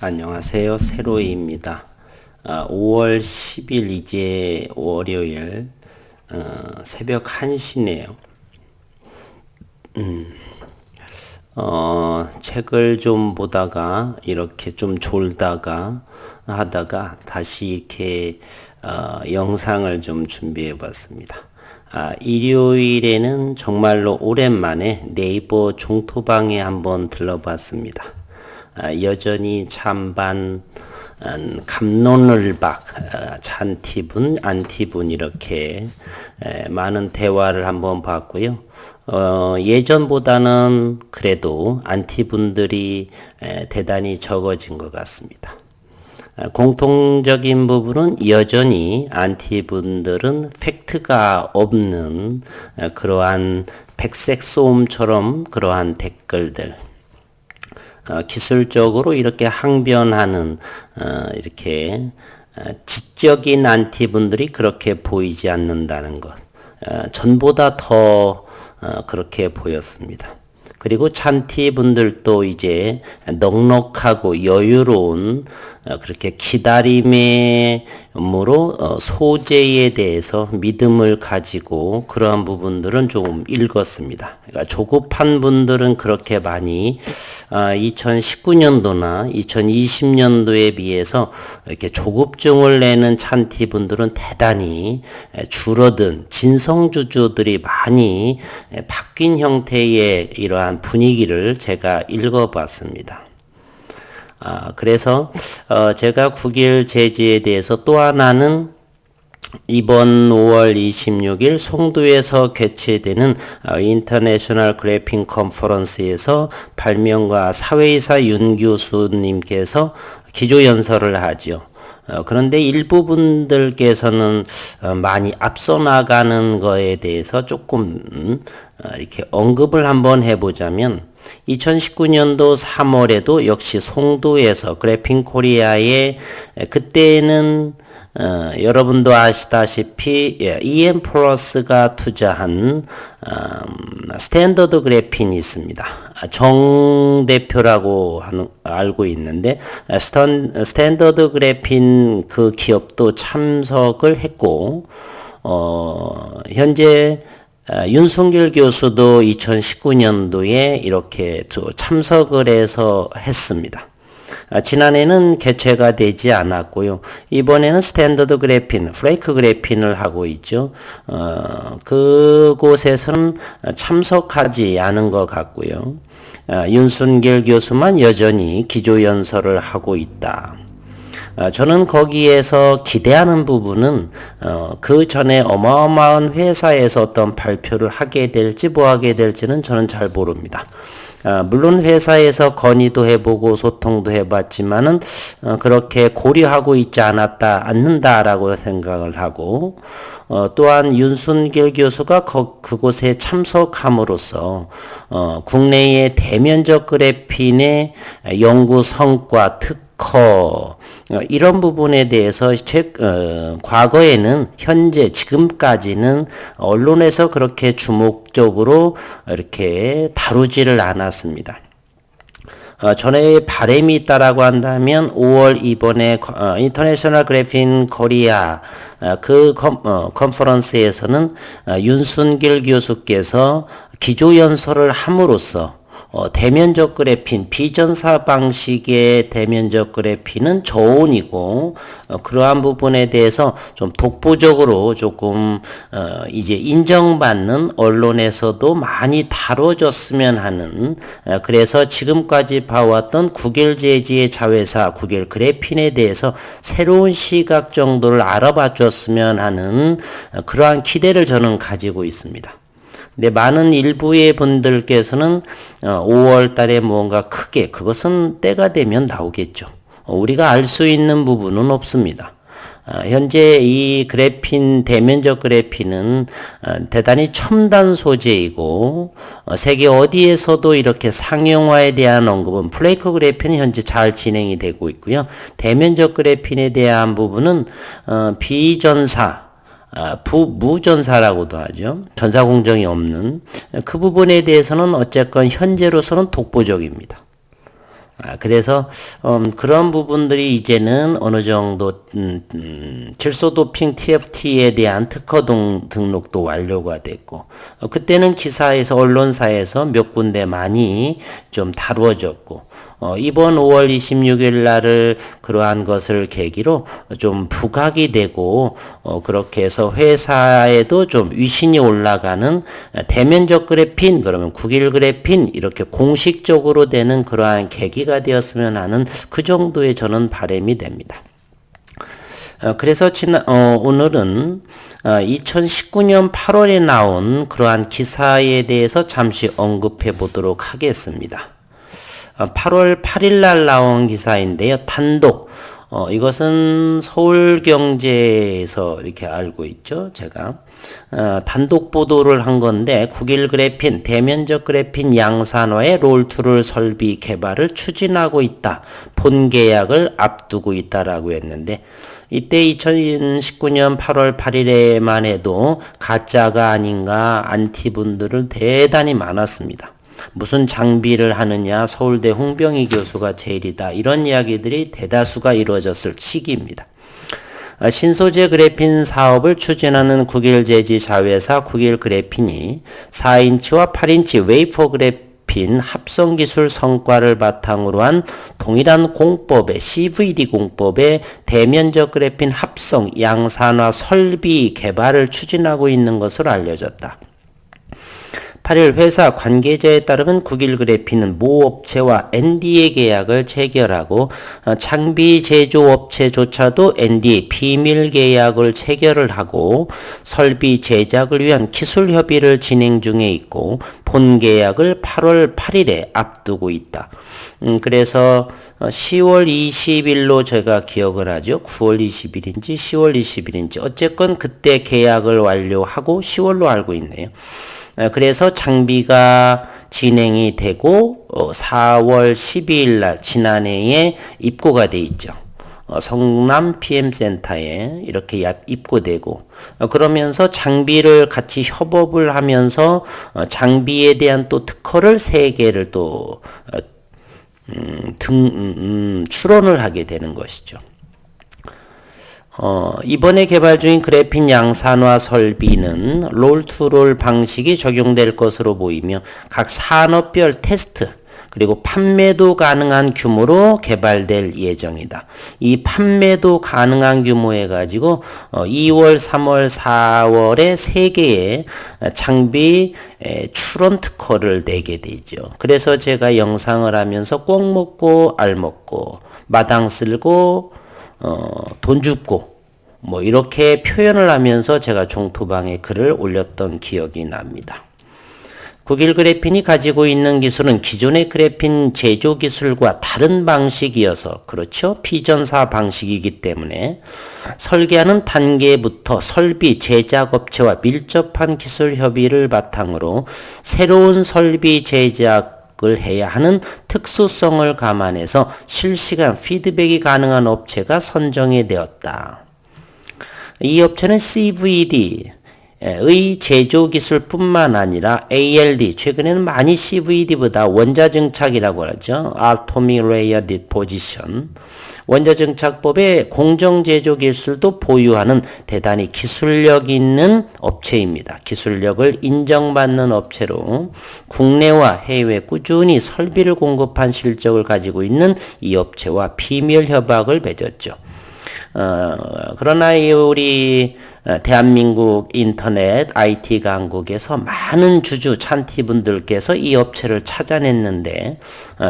안녕하세요. 세로이입니다. 5월 10일 이제 월요일 새벽 1시네요. 책을 좀 보다가 이렇게 좀 졸다가 하다가 다시 이렇게 영상을 좀 준비해 봤습니다. 일요일에는 정말로 오랜만에 네이버 종토방에 한번 들러봤습니다. 여전히 찬반 갑론을박 찬티분 안티분 이렇게 많은 대화를 한번 봤고요. 예전보다는 그래도 안티분들이 대단히 적어진 것 같습니다. 공통적인 부분은 여전히 안티분들은 팩트가 없는 그러한 백색 소음처럼 그러한 댓글들, 기술적으로 이렇게 항변하는 이렇게 지적인 안티분들이 그렇게 보이지 않는다는 것, 전보다 더 그렇게 보였습니다. 그리고 찬티분들도 이제 넉넉하고 여유로운 그렇게 기다림으로 소재에 대해서 믿음을 가지고 그러한 부분들은 조금 읽었습니다. 그러니까 조급한 분들은 그렇게 많이 2019년도나 2020년도에 비해서 이렇게 조급증을 내는 찬티분들은 대단히 줄어든 진성주주들이 많이 바뀐 형태의 이러한 분위기를 제가 읽어봤습니다. 그래서 제가 9일 제지에 대해서 또 하나는 이번 5월 26일 송도에서 개최되는 인터내셔널 그래핑 컨퍼런스에서 발명가 사회이사 윤 교수님께서 기조연설을 하죠. 그런데 일부분들께서는 많이 앞서 나가는 거에 대해서 조금 이렇게 언급을 한번 해보자면 2019년도 3월에도 역시 송도에서 그래핑 코리아에 그때는 여러분도 아시다시피 EM 플러스가 투자한 스탠더드 그래핀이 있습니다. 정 대표라고 알고 있는데 스탠더드 그래핀 그 기업도 참석을 했고 현재 윤순길 교수도 2019년도에 이렇게 참석을 해서 했습니다. 지난해는 개최가 되지 않았고요. 이번에는 스탠더드 그래핀, 플레이크 그래핀을 하고 있죠. 그곳에서는 참석하지 않은 것 같고요. 윤순길 교수만 여전히 기조연설을 하고 있다. 저는 거기에서 기대하는 부분은 그 전에 어마어마한 회사에서 어떤 발표를 하게 될지 뭐 하게 될지는 저는 잘 모릅니다. 물론 회사에서 건의도 해보고 소통도 해봤지만은 그렇게 고려하고 있지 않는다라고 생각을 하고 또한 윤순길 교수가 그곳에 참석함으로써 국내의 대면적 그래핀의 연구 성과 특허 이런 부분에 대해서 과거에는 현재 지금까지는 언론에서 그렇게 주목적으로 이렇게 다루지를 않았습니다. 전에 바람이 있다라고 한다면 5월 이번에 인터내셔널 그래핀 코리아 그 컨퍼런스에서는 윤순길 교수께서 기조연설을 함으로써 대면적 그래핀, 비전사 방식의 대면적 그래핀은 저온이고 그러한 부분에 대해서 좀 독보적으로 조금 이제 인정받는 언론에서도 많이 다뤄졌으면 하는 그래서 지금까지 봐왔던 구겔 제지의 자회사 구겔 그래핀에 대해서 새로운 시각 정도를 알아봐 줬으면 하는 그러한 기대를 저는 가지고 있습니다. 근데 많은 일부의 분들께서는 5월 달에 뭔가 크게 그것은 때가 되면 나오겠죠. 우리가 알 수 있는 부분은 없습니다. 현재 이 그래핀 대면적 그래핀은 대단히 첨단 소재이고 세계 어디에서도 이렇게 상용화에 대한 언급은 플레이크 그래핀은 현재 잘 진행이 되고 있고요. 대면적 그래핀에 대한 부분은 비전사 무전사라고도 하죠. 전사 공정이 없는 그 부분에 대해서는 어쨌건 현재로서는 독보적입니다. 그래서 그런 부분들이 이제는 어느 정도 질소도핑 TFT에 대한 특허 등록도 완료가 됐고 그때는 기사에서 언론사에서 몇 군데 많이 좀 다루어졌고 이번 5월 26일 날을 그러한 것을 계기로 좀 부각이 되고 그렇게 해서 회사에도 좀 위신이 올라가는 대면적 그래핀 그러면 국일 그래핀 이렇게 공식적으로 되는 그러한 계기가 되었으면 하는 그 정도의 저는 바람이 됩니다. 그래서 오늘은 2019년 8월에 나온 그러한 기사에 대해서 잠시 언급해 보도록 하겠습니다. 8월 8일 날 나온 기사인데요. 단독. 이것은 서울경제에서 이렇게 알고 있죠. 제가 단독 보도를 한 건데 국일 그래핀, 대면적 그래핀 양산화의 롤툴을 설비 개발을 추진하고 있다. 본 계약을 앞두고 있다라고 했는데 이때 2019년 8월 8일에만 해도 가짜가 아닌가 안티분들은 대단히 많았습니다. 무슨 장비를 하느냐 서울대 홍병희 교수가 제일이다 이런 이야기들이 대다수가 이루어졌을 시기입니다. 신소재 그래핀 사업을 추진하는 국일제지 자회사 국일 그래핀이 4인치와 8인치 웨이퍼 그래핀 합성 기술 성과를 바탕으로 한 동일한 공법의 CVD 공법의 대면적 그래핀 합성 양산화 설비 개발을 추진하고 있는 것으로 알려졌다. 8일 회사 관계자에 따르면 국일 그래핀은 모 업체와 NDA 계약을 체결하고 장비 제조업체조차도 NDA 비밀 계약을 체결을 하고 설비 제작을 위한 기술 협의를 진행 중에 있고 본 계약을 8월 8일에 앞두고 있다. 그래서 10월 20일로 제가 기억을 하죠. 9월 20일인지 10월 20일인지 어쨌건 그때 계약을 완료하고 10월로 알고 있네요. 그래서 장비가 진행이 되고 4월 12일 날 지난해에 입고가 돼 있죠. 성남 PM센터에 이렇게 입고되고 그러면서 장비를 같이 협업을 하면서 장비에 대한 또 특허를 3개를 또 출원을 하게 되는 것이죠. 이번에 개발 중인 그래핀 양산화 설비는 롤투롤 방식이 적용될 것으로 보이며 각 산업별 테스트 그리고 판매도 가능한 규모로 개발될 예정이다. 이 판매도 가능한 규모 해가지고 2월, 3월, 4월에 3개의 장비 출원 특허를 내게 되죠. 그래서 제가 영상을 하면서 꼭 먹고 알 먹고 마당 쓸고 돈 줍고 뭐 이렇게 표현을 하면서 제가 종토방에 글을 올렸던 기억이 납니다. 국일 그래핀이 가지고 있는 기술은 기존의 그래핀 제조 기술과 다른 방식이어서 그렇죠. 피전사 방식이기 때문에 설계하는 단계부터 설비 제작업체와 밀접한 기술 협의를 바탕으로 새로운 설비 제작을 해야 하는 특수성을 감안해서 실시간 피드백이 가능한 업체가 선정이 되었다. 이 업체는 CVD의 제조 기술뿐만 아니라 ALD, 최근에는 많이 CVD보다 원자증착이라고 하죠. Atomic Layer Deposition. 원자증착법의 공정제조 기술도 보유하는 대단히 기술력 있는 업체입니다. 기술력을 인정받는 업체로 국내와 해외 꾸준히 설비를 공급한 실적을 가지고 있는 이 업체와 비밀 협약을 맺었죠. 그러나 우리 대한민국 인터넷 IT 강국에서 많은 주주 찬티분들께서 이 업체를 찾아냈는데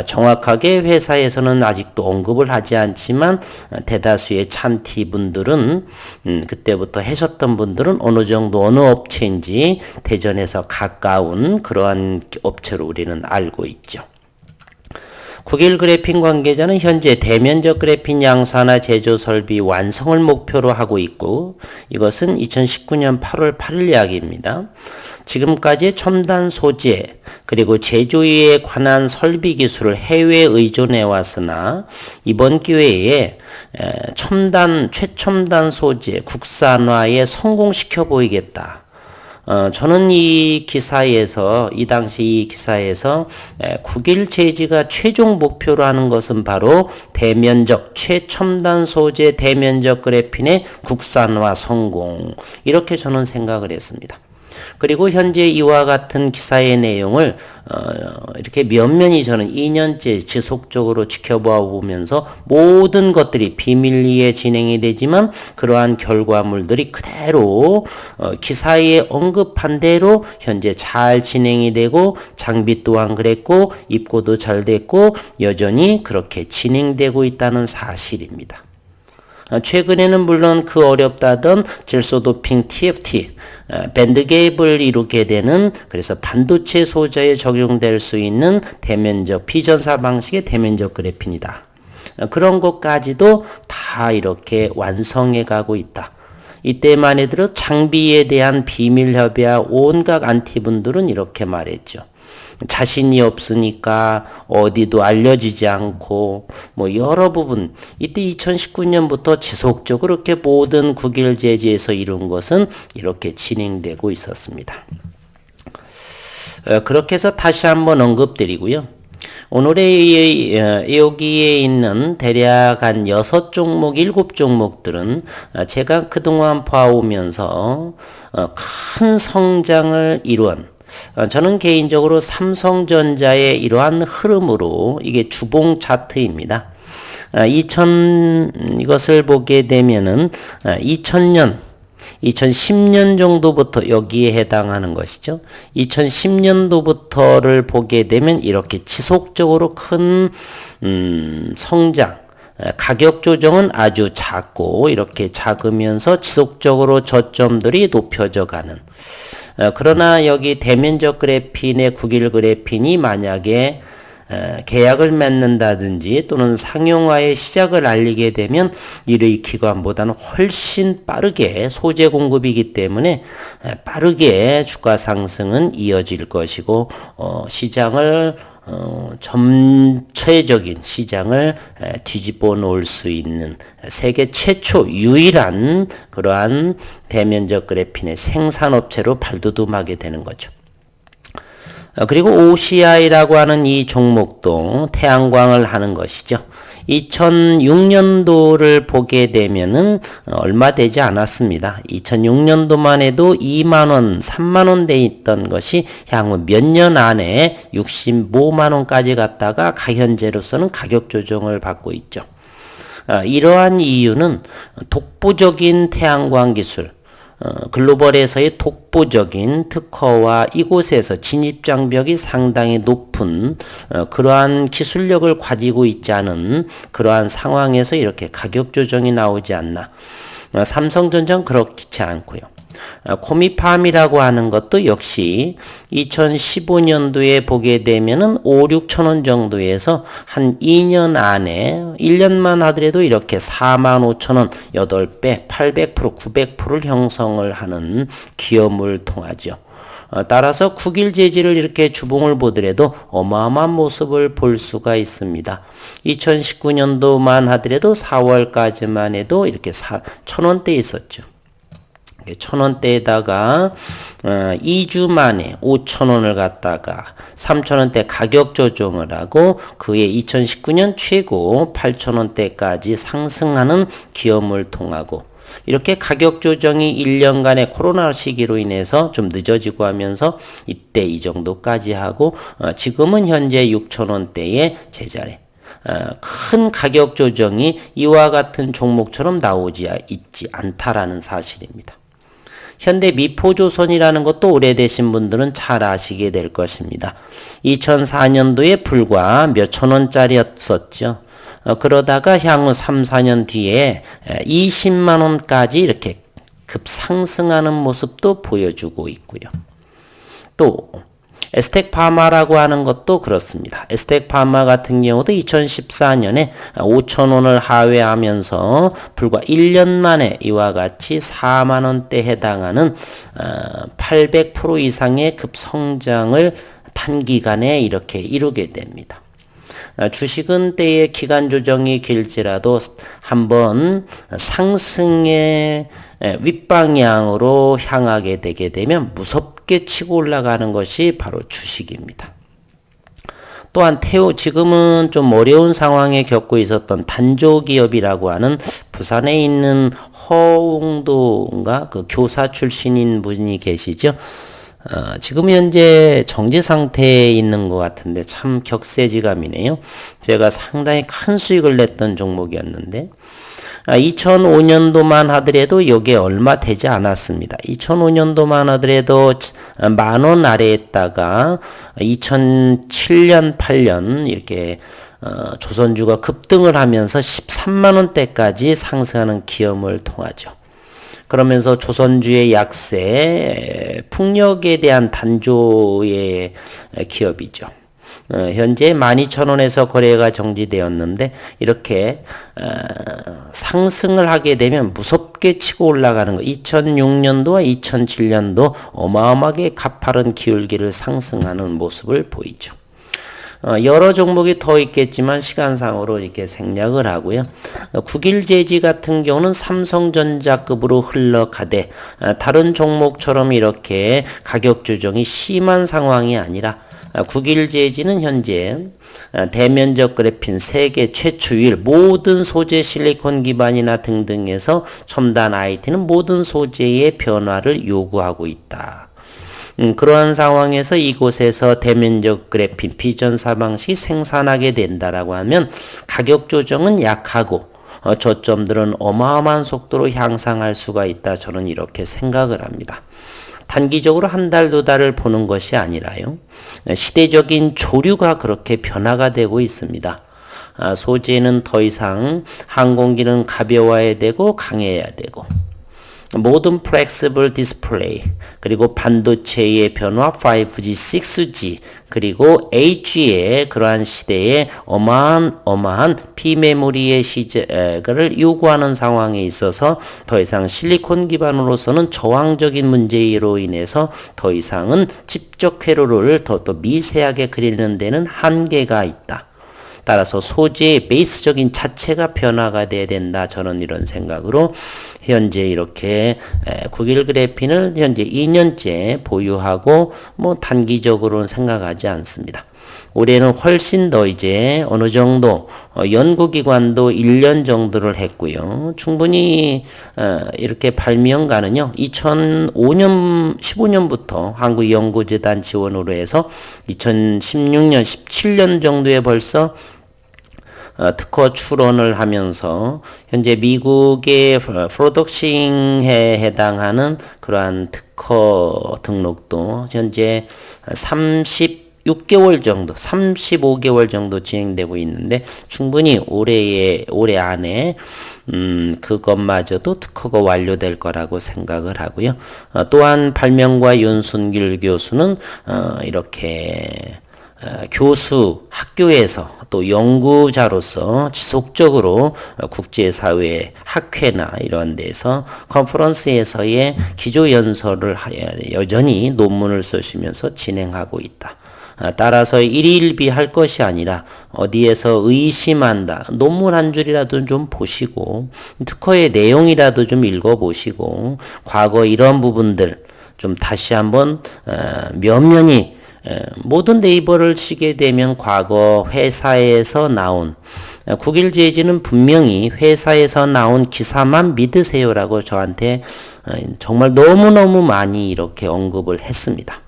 정확하게 회사에서는 아직도 언급을 하지 않지만 대다수의 찬티분들은 그때부터 하셨던 분들은 어느 정도 어느 업체인지 대전에서 가까운 그러한 업체로 우리는 알고 있죠. 국일 그래핀 관계자는 현재 대면적 그래핀 양산화 제조 설비 완성을 목표로 하고 있고 이것은 2019년 8월 8일 이야기입니다. 지금까지 첨단 소재 그리고 제조에 관한 설비 기술을 해외에 의존해 왔으나 이번 기회에 최첨단 소재 국산화에 성공시켜 보이겠다. 저는 이 당시 이 기사에서 국일 제지가 최종 목표로 하는 것은 바로 대면적, 최첨단 소재 대면적 그래핀의 국산화 성공. 이렇게 저는 생각을 했습니다. 그리고 현재 이와 같은 기사의 내용을 이렇게 면면히 저는 2년째 지속적으로 지켜봐 보면서 모든 것들이 비밀리에 진행이 되지만 그러한 결과물들이 그대로 기사에 언급한 대로 현재 잘 진행이 되고 장비 또한 그랬고 입고도 잘 됐고 여전히 그렇게 진행되고 있다는 사실입니다. 최근에는 물론 그 어렵다던 질소도핑 TFT, 밴드갭을 이루게 되는 그래서 반도체 소재에 적용될 수 있는 대면적 비전사 방식의 대면적 그래핀이다. 그런 것까지도 다 이렇게 완성해 가고 있다. 이때만 해도 장비에 대한 비밀 협의와 온갖 안티분들은 이렇게 말했죠. 자신이 없으니까 어디도 알려지지 않고 뭐 여러 부분 이때 2019년부터 지속적으로 이렇게 모든 국일 제지에서 이룬 것은 이렇게 진행되고 있었습니다. 그렇게 해서 다시 한번 언급드리고요. 오늘의 여기에 있는 대략 한 6종목, 7종목들은 제가 그동안 봐오면서 큰 성장을 이룬 저는 개인적으로 삼성전자의 이러한 흐름으로 이게 주봉 차트입니다. 이것을 보게 되면은 2010년 정도부터 여기에 해당하는 것이죠. 2010년도부터를 보게 되면 이렇게 지속적으로 큰 성장, 가격 조정은 아주 작고 이렇게 작으면서 지속적으로 저점들이 높여져 가는 그러나 여기 대면적 그래핀의 국일 그래핀이 만약에 계약을 맺는다든지 또는 상용화의 시작을 알리게 되면 이의 기관보다는 훨씬 빠르게 소재 공급이기 때문에 빠르게 주가 상승은 이어질 것이고 시장을 전체적인 시장을 뒤집어 놓을 수 있는 세계 최초 유일한 그러한 대면적 그래핀의 생산업체로 발돋움하게 되는 거죠. 그리고 OCI라고 하는 이 종목도 태양광을 하는 것이죠. 2006년도를 보게 되면은 얼마 되지 않았습니다. 2006년도만 해도 2만원, 3만원대 있던 것이 향후 몇 년 안에 65만원까지 갔다가 현재로서는 가격 조정을 받고 있죠. 이러한 이유는 독보적인 태양광 기술, 글로벌에서의 독보적인 특허와 이곳에서 진입장벽이 상당히 높은 그러한 기술력을 가지고 있지 않은 그러한 상황에서 이렇게 가격 조정이 나오지 않나. 삼성전자는 그렇지 않고요. 코미팜이라고 하는 것도 역시 2015년도에 보게 되면은 5, 6천 원 정도에서 한 2년 안에 1년만 하더라도 이렇게 4만 5천 원 8배, 800%, 900%를 형성을 하는 기업을 통하죠. 따라서 국일 제지를 이렇게 주봉을 보더라도 어마어마한 모습을 볼 수가 있습니다. 2019년도만 하더라도 4월까지만 해도 이렇게 1,000원대에 있었죠. 1,000원대에다가 2주 만에 5,000원을 갖다가 3,000원대 가격 조정을 하고 그해 2019년 최고 8,000원대까지 상승하는 기업을 통하고 이렇게 가격 조정이 1년간의 코로나 시기로 인해서 좀 늦어지고 하면서 이때 이 정도까지 하고 지금은 현재 6,000원대의 제자리. 큰 가격 조정이 이와 같은 종목처럼 나오지 있지 않다라는 사실입니다. 현대 미포조선이라는 것도 오래되신 분들은 잘 아시게 될 것입니다. 2004년도에 불과 몇천 원짜리였었죠. 그러다가 향후 3, 4년 뒤에 20만 원까지 이렇게 급상승하는 모습도 보여주고 있고요. 또 에스텍파마라고 하는 것도 그렇습니다. 에스텍파마 같은 경우도 2014년에 5,000원을 하회하면서 불과 1년 만에 이와 같이 4만 원대에 해당하는 800% 이상의 급성장을 단기간에 이렇게 이루게 됩니다. 주식은 때의 기간 조정이 길지라도 한번 상승의 윗방향으로 향하게 되게 되면 무섭게 치고 올라가는 것이 바로 주식입니다. 또한 지금은 좀 어려운 상황에 겪고 있었던 단조기업이라고 하는 부산에 있는 허웅도인가 그 교사 출신인 분이 계시죠. 지금 현재 정지 상태에 있는 것 같은데 참 격세지감이네요. 제가 상당히 큰 수익을 냈던 종목이었는데 2005년도만 하더라도 여기에 얼마 되지 않았습니다. 2005년도만 하더라도 10,000원 아래에 있다가 2007년, 8년 이렇게 조선주가 급등을 하면서 13만 원대까지 상승하는 기염을 통하죠. 그러면서 조선주의 약세, 풍력에 대한 단조의 기업이죠. 현재 12,000원에서 거래가 정지되었는데 이렇게 상승을 하게 되면 무섭게 치고 올라가는 거. 2006년도와 2007년도 어마어마하게 가파른 기울기를 상승하는 모습을 보이죠. 여러 종목이 더 있겠지만 시간상으로 이렇게 생략을 하고요. 국일제지 같은 경우는 삼성전자급으로 흘러가되 다른 종목처럼 이렇게 가격 조정이 심한 상황이 아니라 국일제지는 현재 대면적 그래핀 세계 최초일 모든 소재 실리콘 기반이나 등등에서 첨단 IT는 모든 소재의 변화를 요구하고 있다. 그러한 상황에서 이곳에서 대면적 그래핀 비전사 방식이 생산하게 된다라고 하면 가격 조정은 약하고 저점들은 어마어마한 속도로 향상할 수가 있다. 저는 이렇게 생각을 합니다. 단기적으로 한 달, 두 달을 보는 것이 아니라요. 시대적인 조류가 그렇게 변화가 되고 있습니다. 소재는 더 이상 항공기는 가벼워야 되고 강해야 되고 모든 플렉시블 디스플레이 그리고 반도체의 변화 5G, 6G 그리고 H의 그러한 시대에 어마한 비메모리의 시제를 요구하는 상황에 있어서 더 이상 실리콘 기반으로서는 저항적인 문제로 인해서 더 이상은 집적 회로를 더 미세하게 그리는 데는 한계가 있다. 따라서 소재의 베이스적인 자체가 변화가 돼야 된다. 저는 이런 생각으로 현재 이렇게 국일 그래핀을 현재 2년째 보유하고 단기적으로는 생각하지 않습니다. 올해는 훨씬 더 이제 어느 정도 연구기관도 1년 정도를 했고요. 충분히 이렇게 발명가는요. 2005년 15년부터 한국연구재단 지원으로 해서 2016년 17년 정도에 벌써 특허 출원을 하면서 현재 미국의 프로덕싱에 해당하는 그러한 특허 등록도 현재 36개월 정도, 35개월 정도 진행되고 있는데 충분히 올해 안에 그것마저도 특허가 완료될 거라고 생각을 하고요. 또한 발명가 윤순길 교수는 이렇게 교수, 학교에서 또 연구자로서 지속적으로 국제사회, 학회나 이런 데서 컨퍼런스에서의 기조연설을 여전히 논문을 쓰시면서 진행하고 있다. 따라서 일일비할 것이 아니라 어디에서 의심한다. 논문 한 줄이라도 좀 보시고 특허의 내용이라도 좀 읽어보시고 과거 이런 부분들 좀 다시 한번 면면히 모든 네이버를 치게 되면 과거 회사에서 나온 국일제지는 분명히 회사에서 나온 기사만 믿으세요라고 저한테 정말 너무너무 많이 이렇게 언급을 했습니다.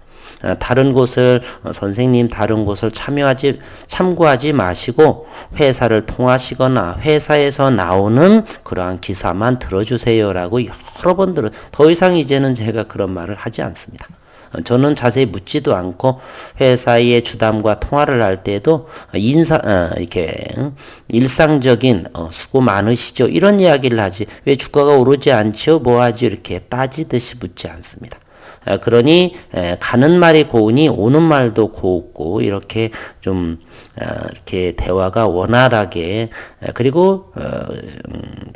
다른 곳을 선생님 다른 곳을 참고하지 마시고 회사를 통하시거나 회사에서 나오는 그러한 기사만 들어주세요라고 여러 번 더 이상 이제는 제가 그런 말을 하지 않습니다. 저는 자세히 묻지도 않고 회사의 주담과 통화를 할 때도 이렇게 일상적인 수고 많으시죠 이런 이야기를 하지 왜 주가가 오르지 않지요 뭐하지 이렇게 따지듯이 묻지 않습니다. 그러니 가는 말이 고우니 오는 말도 고웠고 이렇게 좀 이렇게 대화가 원활하게 그리고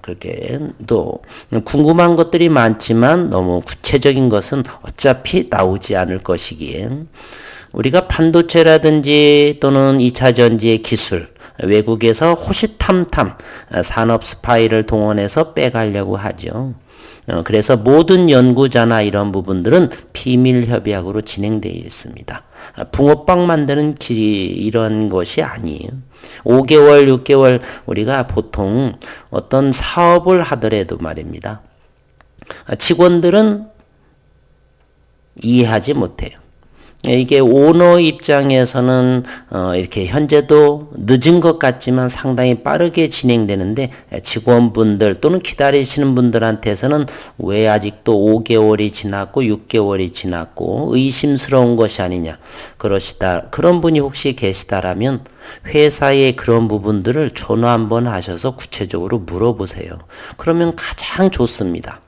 그렇게 또 궁금한 것들이 많지만 너무 구체적인 것은 어차피 나오지 않을 것이기에 우리가 반도체라든지 또는 2차 전지의 기술 외국에서 호시탐탐 산업 스파이를 동원해서 빼가려고 하죠. 그래서 모든 연구자나 이런 부분들은 비밀 협약으로 진행되어 있습니다. 붕어빵 만드는 이런 것이 아니에요. 5개월, 6개월 우리가 보통 어떤 사업을 하더라도 말입니다. 직원들은 이해하지 못해요. 이게 오너 입장에서는 이렇게 현재도 늦은 것 같지만 상당히 빠르게 진행되는데 직원분들 또는 기다리시는 분들한테서는 왜 아직도 5개월이 지났고 6개월이 지났고 의심스러운 것이 아니냐 그런 분이 혹시 계시다라면 회사의 그런 부분들을 전화 한번 하셔서 구체적으로 물어보세요. 그러면 가장 좋습니다.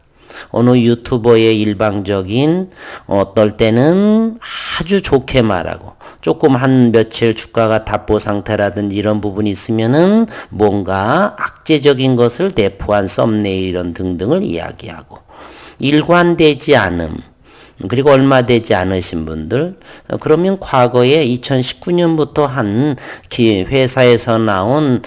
어느 유튜버의 일방적인 어떨 때는 아주 좋게 말하고 조금 한 며칠 주가가 답보 상태라든지 이런 부분이 있으면은 뭔가 악재적인 것을 내포한 썸네일 이런 등등을 이야기하고 일관되지 않음 그리고 얼마 되지 않으신 분들 그러면 과거에 2019년부터 한 회사에서 나온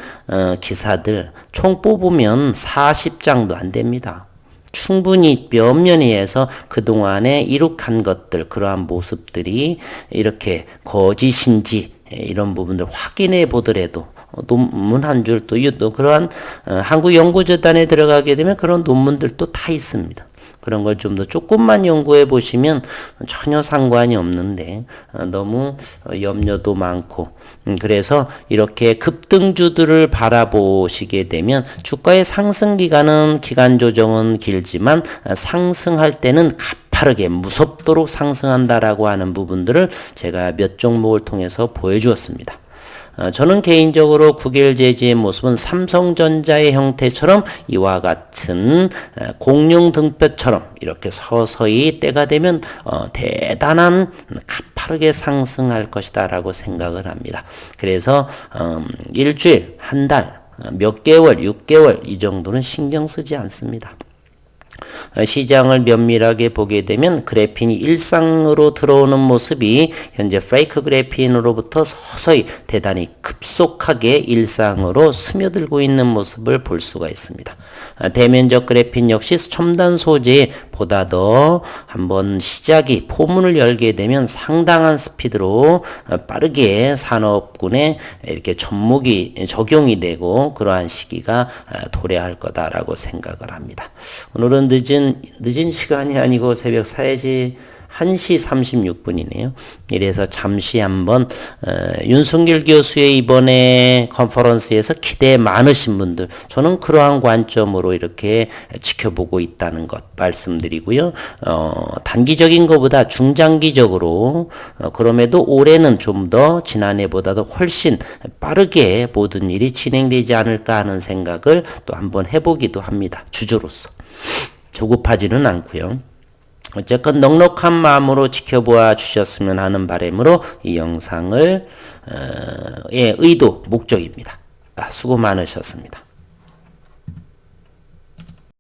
기사들 총 뽑으면 40장도 안 됩니다. 충분히 면면히해서 그동안에 이룩한 것들 그러한 모습들이 이렇게 거짓인지 이런 부분들 확인해 보더라도 논문 한 줄 또 그러한 한국연구재단에 들어가게 되면 그런 논문들도 다 있습니다. 그런 걸 좀 더 조금만 연구해 보시면 전혀 상관이 없는데 너무 염려도 많고 그래서 이렇게 급등주들을 바라보시게 되면 주가의 상승 기간 조정은 길지만 상승할 때는 가파르게 무섭도록 상승한다라고 하는 부분들을 제가 몇 종목을 통해서 보여주었습니다. 저는 개인적으로 국일제지의 모습은 삼성전자의 형태처럼 이와 같은 공룡 등뼈처럼 이렇게 서서히 때가 되면 대단한 가파르게 상승할 것이다 라고 생각을 합니다. 그래서 일주일, 한 달, 몇 개월, 6개월 이 정도는 신경 쓰지 않습니다. 시장을 면밀하게 보게 되면 그래핀이 일상으로 들어오는 모습이 현재 페이크 그래핀으로부터 서서히 대단히 급속하게 일상으로 스며들고 있는 모습을 볼 수가 있습니다. 대면적 그래핀 역시 첨단 소재에 보다 더 한번 시작이 포문을 열게 되면 상당한 스피드로 빠르게 산업군에 이렇게 적용이 되고 그러한 시기가 도래할 거다라고 생각을 합니다. 오늘은 늦은 시간이 아니고 새벽 1시 36분이네요. 이래서 잠시 한번 윤승길 교수의 이번에 컨퍼런스에서 기대 많으신 분들 저는 그러한 관점으로 이렇게 지켜보고 있다는 것 말씀드리고요. 단기적인 것보다 중장기적으로 그럼에도 올해는 좀 더 지난해보다도 훨씬 빠르게 모든 일이 진행되지 않을까 하는 생각을 또 한번 해보기도 합니다. 주주로서. 조급하지는 않고요. 어쨌건 넉넉한 마음으로 지켜보아 주셨으면 하는 바람으로 이 영상을 의도, 목적입니다. 수고 많으셨습니다.